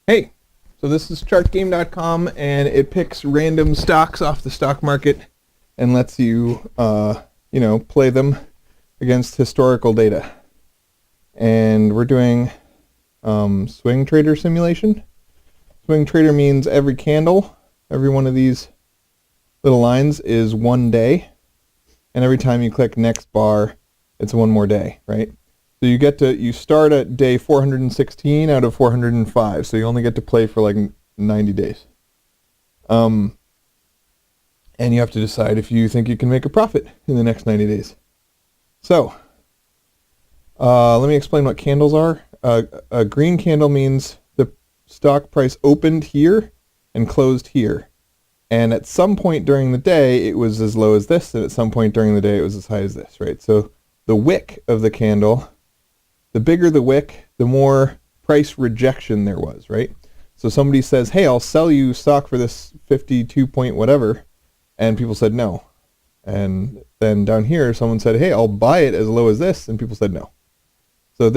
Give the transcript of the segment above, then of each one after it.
Hey, so this is chartgame.com, and it picks random stocks off the stock market and lets you, play them against historical data. And we're doing swing trader simulation. Swing trader means every candle, every one of these little lines is 1 day, and every time you click next bar, it's one more day, right? So you start at day 416 out of 405, so you only get to play for like 90 days. And you have to decide if you think you can make a profit in the next 90 days. So, let me explain what candles are. A green candle means the stock price opened here and closed here. And at some point during the day, it was as low as this, and at some point during the day, it was as high as this, right? So the wick of the candle, the bigger the wick, the more price rejection there was, right? So somebody says, hey, I'll sell you stock for this 52 point whatever, and people said no. And then down here, someone said, hey, I'll buy it as low as this, and people said no. So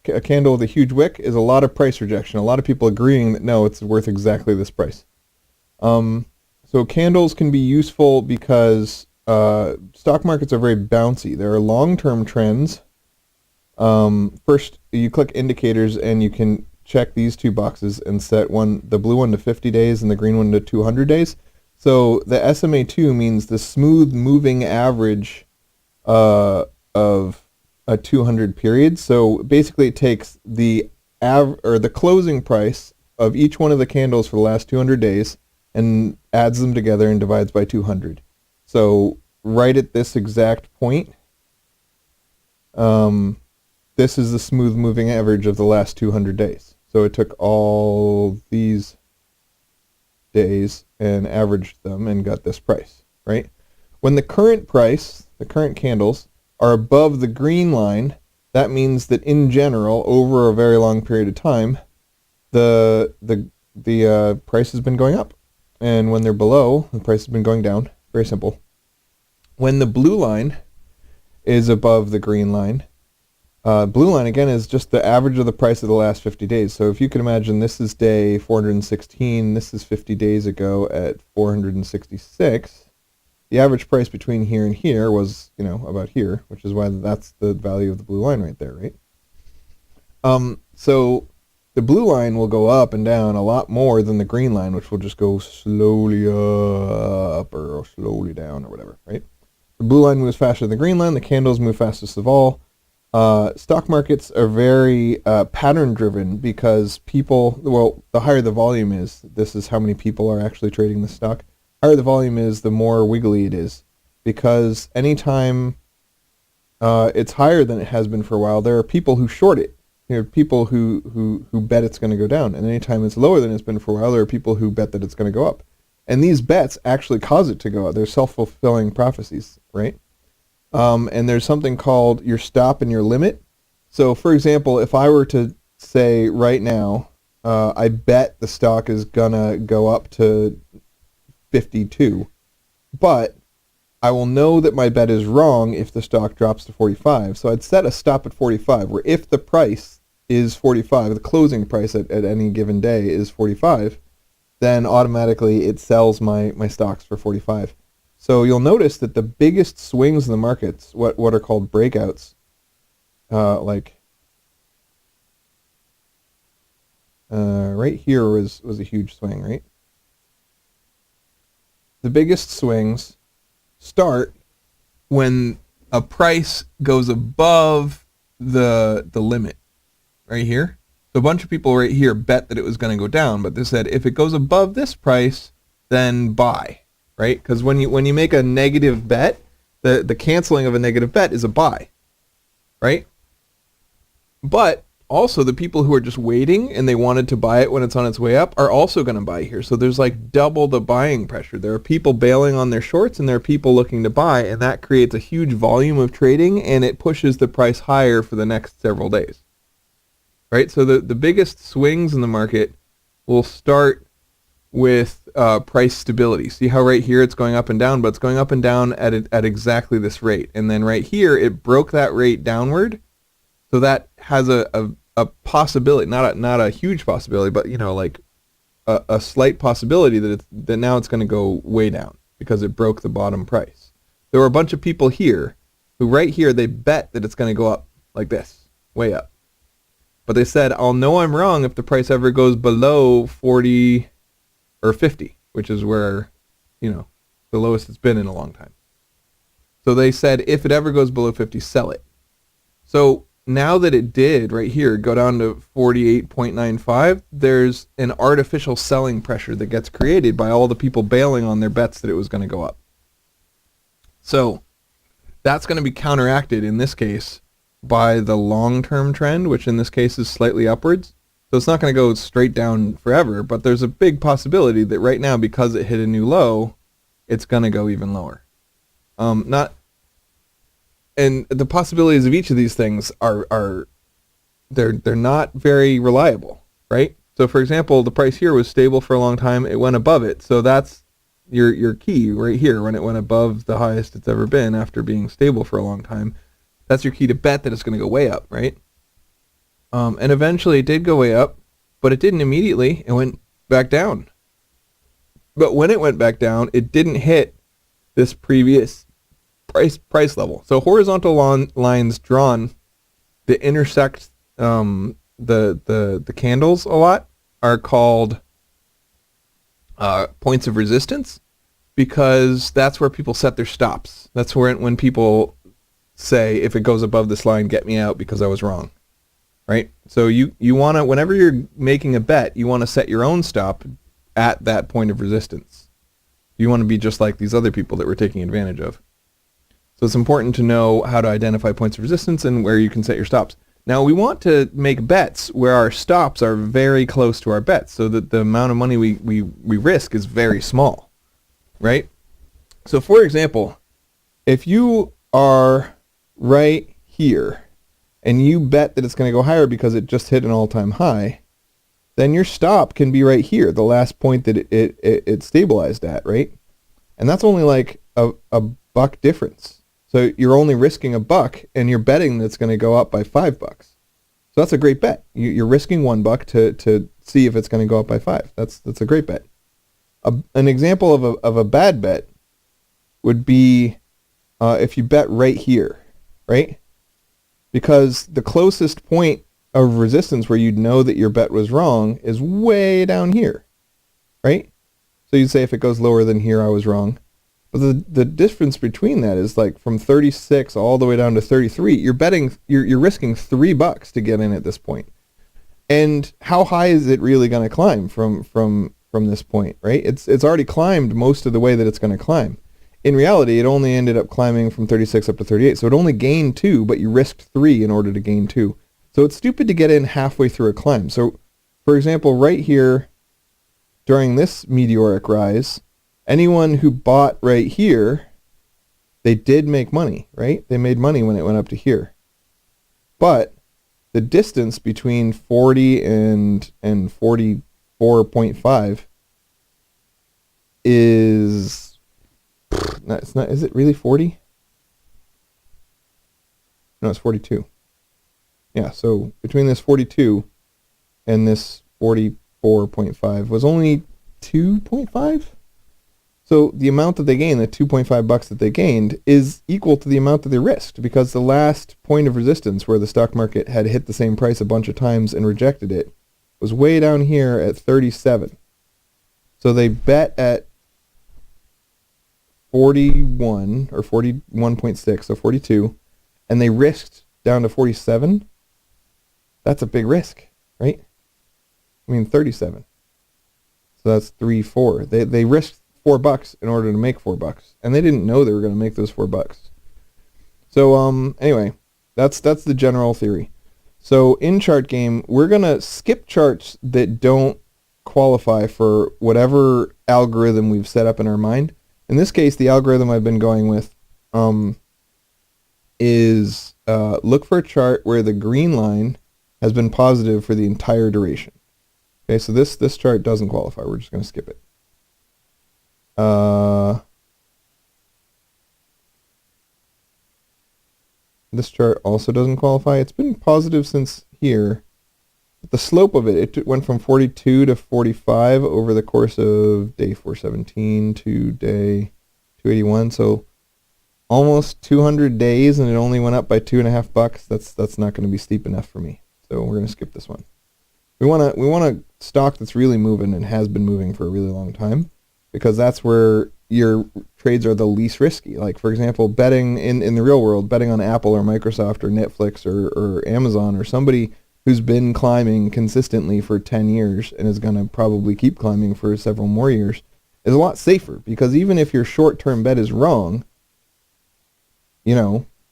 a candle with a huge wick is a lot of price rejection, a lot of people agreeing that no, it's worth exactly this price. So candles can be useful because stock markets are very bouncy. There are long-term trends. First, you click indicators and you can check these two boxes and set the blue one to 50 days and the green one to 200 days. So the SMA2 means the smooth moving average of a 200 period. So basically it takes the closing price of each one of the candles for the last 200 days and adds them together and divides by 200. So right at this exact point, this is the smooth moving average of the last 200 days. So it took all these days and averaged them and got this price, right? When the current candles are above the green line, that means that in general, over a very long period of time, the price has been going up. And when they're below, the price has been going down. Very simple. When the blue line is above the green line, blue line, again, is just the average of the price of the last 50 days. So if you can imagine, this is day 416. This is 50 days ago at 466. The average price between here and here was, about here, which is why that's the value of the blue line right there, right? So the blue line will go up and down a lot more than the green line, which will just go slowly up or slowly down or whatever, right? The blue line moves faster than the green line. The candles move fastest of all. Stock markets are very pattern driven because the higher the volume is, this is how many people are actually trading the stock. Higher the volume is, the more wiggly it is, because anytime it's higher than it has been for a while, there are people who short it. There are people who bet it's going to go down, and anytime it's lower than it's been for a while, there are people who bet that it's going to go up. And these bets actually cause it to go up. They're self-fulfilling prophecies, right? And there's something called your stop and your limit. So, for example, if I were to say right now, I bet the stock is going to go up to 52, but I will know that my bet is wrong if the stock drops to 45. So I'd set a stop at 45, where if the price is 45, the closing price at any given day is 45, then automatically it sells my stocks for 45. So you'll notice that the biggest swings in the markets, what are called breakouts, right here was a huge swing, right? The biggest swings start when a price goes above the limit, right here. So a bunch of people right here bet that it was going to go down, but they said if it goes above this price, then buy, right? Because when you make a negative bet, the canceling of a negative bet is a buy, right? But also the people who are just waiting and they wanted to buy it when it's on its way up are also going to buy here. So there's like double the buying pressure. There are people bailing on their shorts and there are people looking to buy, and that creates a huge volume of trading, and it pushes the price higher for the next several days. Right? So the biggest swings in the market will start with price stability. See how right here it's going up and down, but it's going up and down at exactly this rate. And then right here it broke that rate downward. So that has a a possibility, not a huge possibility, but like a slight possibility that now it's going to go way down because it broke the bottom price. There were a bunch of people here who right here they bet that it's going to go up like this, way up. But they said, I'll know I'm wrong if the price ever goes below 40 or 50, which is where, the lowest it's been in a long time. So they said, if it ever goes below 50, sell it. So now that it did right here go down to 48.95, there's an artificial selling pressure that gets created by all the people bailing on their bets that it was going to go up. So that's going to be counteracted in this case by the long-term trend, which in this case is slightly upwards. So it's not going to go straight down forever, but there's a big possibility that right now, because it hit a new low, it's going to go even lower. And the possibilities of each of these things are they're not very reliable, right? So for example, the price here was stable for a long time. It went above it. So that's your key right here when it went above the highest it's ever been after being stable for a long time. That's your key to bet that it's going to go way up, right? And eventually it did go way up, but it didn't immediately. It went back down. But when it went back down, it didn't hit this previous price level. So horizontal lines drawn that intersect the candles a lot are called points of resistance, because that's where people set their stops. That's where when people say, if it goes above this line, get me out because I was wrong, right? So you want to, whenever you're making a bet, you want to set your own stop at that point of resistance. You want to be just like these other people that we're taking advantage of. So it's important to know how to identify points of resistance and where you can set your stops. Now we want to make bets where our stops are very close to our bets, so that the amount of money we risk is very small, right? So for example, if you are right here and you bet that it's going to go higher because it just hit an all-time high, then your stop can be right here, the last point that it stabilized at, right? And that's only like a buck difference. So you're only risking $1 and you're betting that's going to go up by $5. So that's a great bet. You're risking $1 to see if it's going to go up by 5. That's a great bet. An example of a bad bet would be if you bet right here, right? Because the closest point of resistance where you'd know that your bet was wrong is way down here, right? So you'd say if it goes lower than here, I was wrong. But the difference between that is like from 36 all the way down to 33. You're risking $3 to get in at this point. And how high is it really going to climb from this point, right? It's already climbed most of the way that it's going to climb. In reality, it only ended up climbing from 36 up to 38. So it only gained 2, but you risked 3 in order to gain 2. So it's stupid to get in halfway through a climb. So for example, right here during this meteoric rise, anyone who bought right here, they did make money, right? They made money when it went up to here. But the distance between 40 and 44.5 is is it really 40? No, it's 42. Yeah, so between this 42 and this 44.5 was only 2.5. So the amount that they gained, the $2.5 that they gained, is equal to the amount that they risked, because the last point of resistance where the stock market had hit the same price a bunch of times and rejected it was way down here at 37. So they bet at 41 or 41.6, so 42, and they risked down to 47. That's a big risk, right? 37. So that's 4. They risked $4 in order to make $4, and they didn't know they were going to make those $4. So anyway, that's the general theory. So in Chart Game, we're going to skip charts that don't qualify for whatever algorithm we've set up in our mind. In this case, the algorithm I've been going with is look for a chart where the green line has been positive for the entire duration. Okay, so this chart doesn't qualify. We're just going to skip it. This chart also doesn't qualify. It's been positive since here, The slope of it went from 42 to 45 over the course of day 417 to day 281. So almost 200 days, and it only went up by $2.50. That's not going to be steep enough for me. So we're going to skip this one. We want a stock that's really moving and has been moving for a really long time, because that's where your trades are the least risky. Like, for example, betting in the real world, betting on Apple or Microsoft or Netflix or Amazon or somebody who's been climbing consistently for 10 years and is going to probably keep climbing for several more years is a lot safer, because even if your short-term bet is wrong,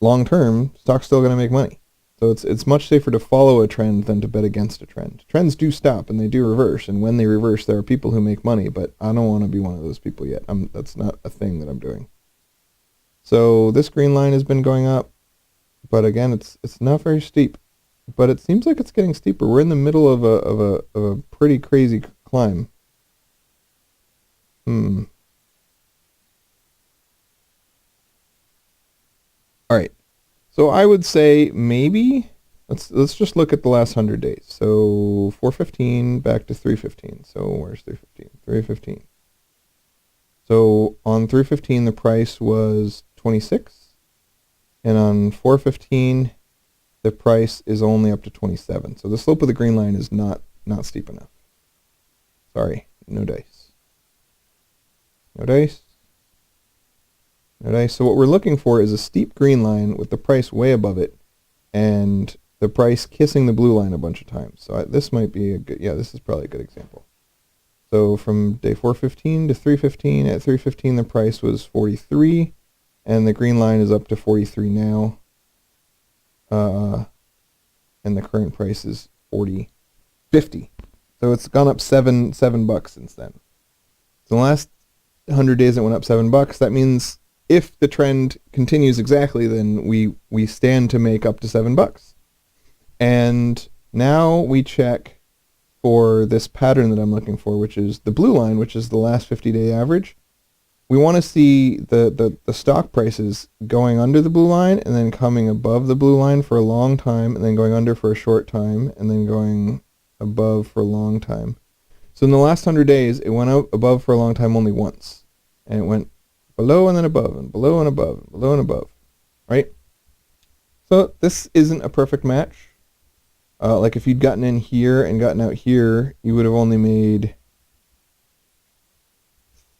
long-term, stock's still going to make money. So it's much safer to follow a trend than to bet against a trend. Trends do stop and they do reverse, and when they reverse, there are people who make money, but I don't want to be one of those people yet. That's not a thing that I'm doing. So this green line has been going up, but again, it's not very steep. But it seems like it's getting steeper. We're in the middle of a pretty crazy climb. All right. So I would say maybe let's just look at the last 100 days. So 415 back to 315. So where's 315? 315. So on 315 the price was 26, and on 415 the price is only up to 27. So the slope of the green line is not steep enough. Sorry, no dice. No dice. No dice. So what we're looking for is a steep green line with the price way above it, and the price kissing the blue line a bunch of times. So this might be a good, this is probably a good example. So from day 415 to 315, at 315 the price was 43, and the green line is up to 43 now. And the current price is 50. So it's gone up $7 since then. So the last 100 days it went up $7. That means if the trend continues exactly, then we stand to make up to $7. And now we check for this pattern that I'm looking for, which is the blue line, which is the last 50-day average. We want to see the stock prices going under the blue line and then coming above the blue line for a long time, and then going under for a short time, and then going above for a long time. So in the last 100 days, it went out above for a long time only once. And it went below and then above, and below and above, and below and above, right? So this isn't a perfect match. Like if you'd gotten in here and gotten out here, you would have only made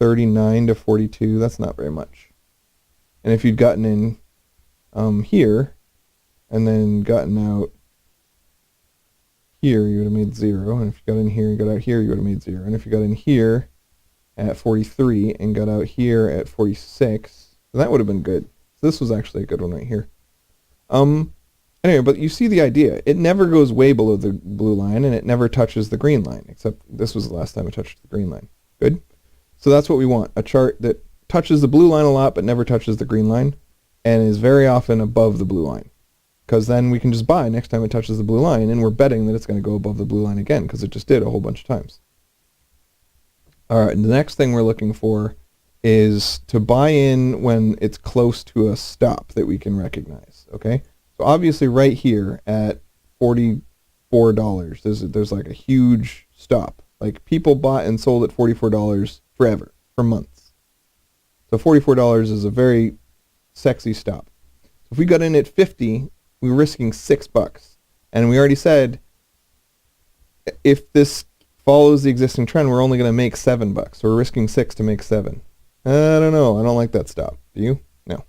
39 to 42. That's not very much. And if you'd gotten in here and then gotten out here, you would have made 0. And if you got in here and got out here, you would have made 0. And if you got in here at 43 and got out here at 46, that would have been good. So this was actually a good one right here. Anyway, but you see the idea. It never goes way below the blue line, and it never touches the green line, except this was the last time it touched the green line. Good? So that's what we want, a chart that touches the blue line a lot but never touches the green line, and is very often above the blue line. Because then we can just buy next time it touches the blue line, and we're betting that it's going to go above the blue line again, because it just did a whole bunch of times. All right, and the next thing we're looking for is to buy in when it's close to a stop that we can recognize, okay? So obviously right here at $44, there's like a huge stop. Like people bought and sold at $44 forever, for months. So $44 is a very sexy stop. So if we got in at 50, we were risking $6. And we already said if this follows the existing trend, we're only going to make $7. So we're risking 6 to make 7. I don't know. I don't like that stop. Do you? No.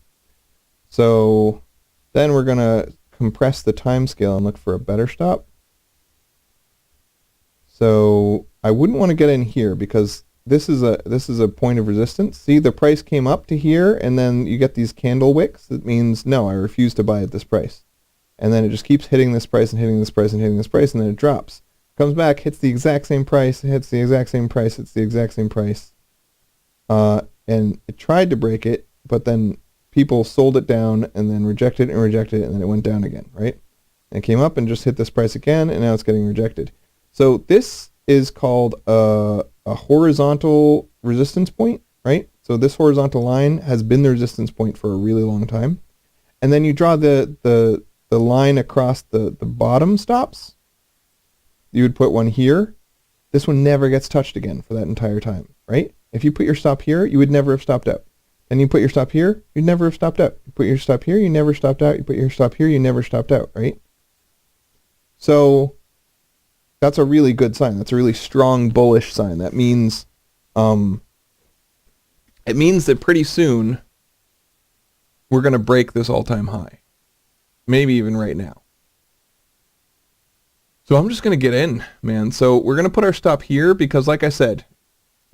So then we're going to compress the time scale and look for a better stop. So I wouldn't want to get in here because this is a point of resistance. See, the price came up to here, and then you get these candle wicks. That means, no, I refuse to buy at this price. And then it just keeps hitting this price and hitting this price and hitting this price, and then it drops. Comes back, hits the exact same price, hits the exact same price, hits the exact same price. And it tried to break it, but then people sold it down and then rejected it, and then it went down again, right? And it came up and just hit this price again, and now it's getting rejected. So this is called a horizontal resistance point, right? So this horizontal line has been the resistance point for a really long time. And then you draw the line across the bottom stops. you would put one here. This one never gets touched again for that entire time, right? If you put your stop here, you would never have stopped out. And you put your stop here, you'd never have stopped out. You put your stop here, you never stopped out. You put your stop here, you never stopped out, right? So that's a really good sign. That's a really strong bullish sign. That means it means that pretty soon we're going to break this all-time high. Maybe even right now. So I'm just going to get in, man. So we're going to put our stop here because, like I said,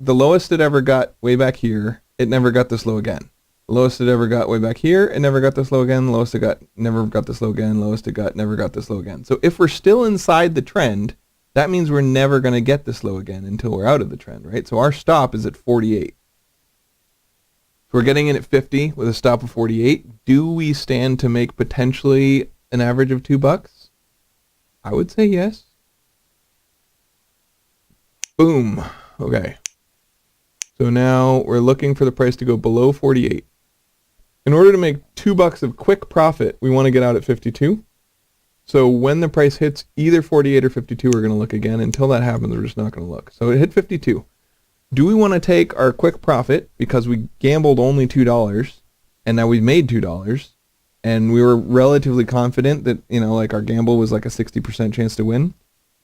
the lowest it ever got way back here, it never got this low again. The lowest it ever got way back here, it never got this low again. The lowest it got never got this low again. Lowest it got never got this low again. So if we're still inside the trend, that means we're never going to get this low again until we're out of the trend, right? So our stop is at 48. So we're getting in at 50 with a stop of 48. Do we stand to make potentially an average of $2? I would say yes. Boom. Okay. So now we're looking for the price to go below 48. In order to make $2 of quick profit, we want to get out at 52. So when the price hits either 48 or 52, we're going to look again. Until that happens, we're just not going to look. So it hit 52. Do we want to take our quick profit because we gambled only $2 and now we've made $2 and we were relatively confident that, you know, like our gamble was like a 60% chance to win.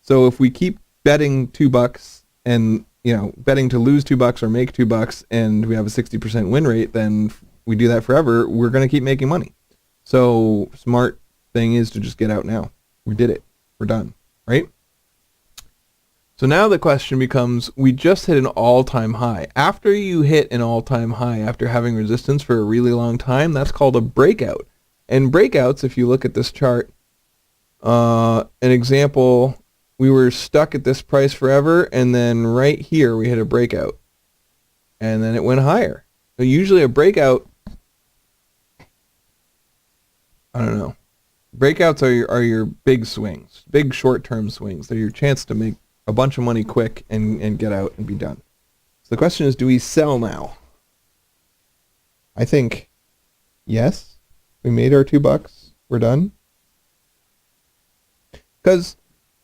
So if we keep betting $2 and, you know, betting to lose $2 or make $2 and we have a 60% win rate, then we do that forever, we're going to keep making money. So smart thing is to just get out now. We did it. We're done, right? So now the question becomes, we just hit an all-time high. After you hit an all-time high, after having resistance for a really long time, that's called a breakout. And breakouts, if you look at this chart, an example, we were stuck at this price forever, and then right here we hit a breakout. And then it went higher. So usually a breakout, I don't know. Breakouts are your big swings, big short-term swings. They're your chance to make a bunch of money quick and get out and be done. So the question is, do we sell now? I think yes. We made our $2. We're done. Because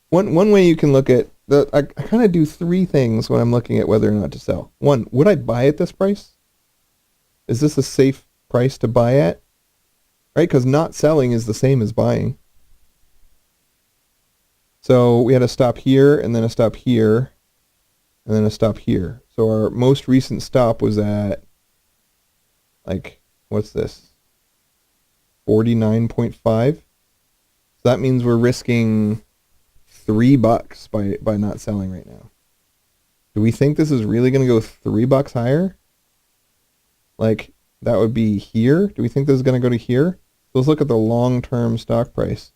one way you can look at I kind of do three things when I'm looking at whether or not to sell. One, would I buy at this price? Is this a safe price to buy at? Right? Because not selling is the same as buying. So we had a stop here, and then a stop here, and then a stop here. So our most recent stop was at, like, what's this? 49.5. So that means we're risking $3 by not selling right now. Do we think this is really going to go $3 higher? Like, that would be here. Do we think this is going to go to here? So let's look at the long-term stock price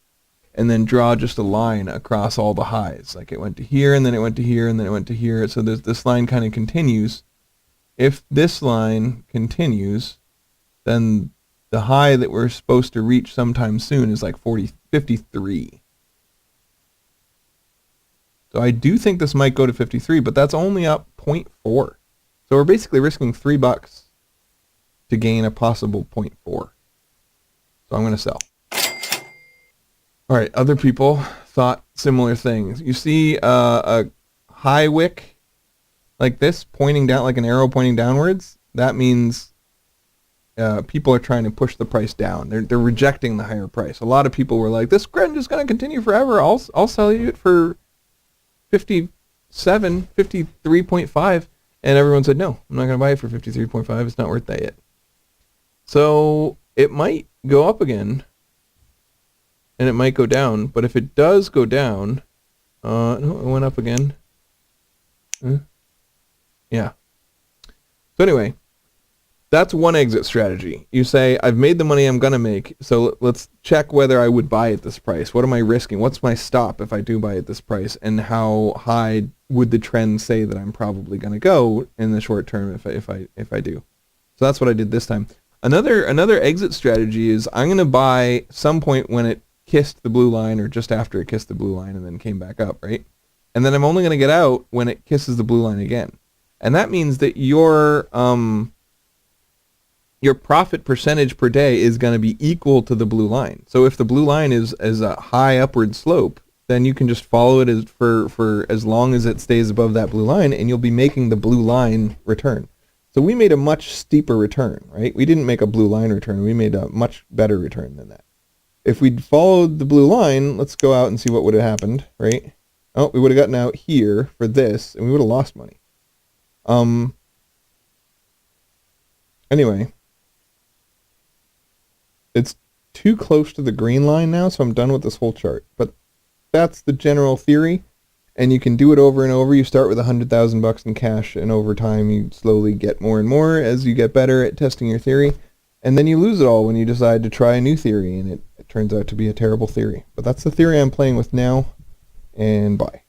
and then draw just a line across all the highs. Like it went to here, and then it went to here, and then it went to here. So this line kind of continues. If this line continues, then the high that we're supposed to reach sometime soon is like 53. So I do think this might go to 53, but that's only up 0.4. So we're basically risking $3 to gain a possible 0.4. So I'm going to sell. All right, other people thought similar things. You see a high wick like this pointing down, like an arrow pointing downwards. That means people are trying to push the price down. They're rejecting the higher price. A lot of people were like, this trend is going to continue forever. I'll sell you it for 57, 53.5. And everyone said, no, I'm not going to buy it for 53.5. It's not worth that yet. So it might go up again, and it might go down. But if it does go down, no, it went up again. Yeah. So anyway, that's one exit strategy. You say, I've made the money I'm going to make, so let's check whether I would buy at this price. What am I risking? What's my stop if I do buy at this price? And how high would the trend say that I'm probably going to go in the short term if I do? So that's what I did this time. Another exit strategy is I'm going to buy some point when it kissed the blue line or just after it kissed the blue line and then came back up, right? And then I'm only going to get out when it kisses the blue line again. And that means that your profit percentage per day is going to be equal to the blue line. So if the blue line is a high upward slope, then you can just follow it for as long as it stays above that blue line, and you'll be making the blue line return. So we made a much steeper return, right? We didn't make a blue line return. We made a much better return than that. If we'd followed the blue line, let's go out and see what would have happened, right? Oh, we would have gotten out here for this, and we would have lost money. Anyway, it's too close to the green line now, so I'm done with this whole chart. But that's the general theory, and you can do it over and over. You start with $100,000 in cash, and over time you slowly get more and more as you get better at testing your theory. And then you lose it all when you decide to try a new theory, and it turns out to be a terrible theory. But that's the theory I'm playing with now, and bye.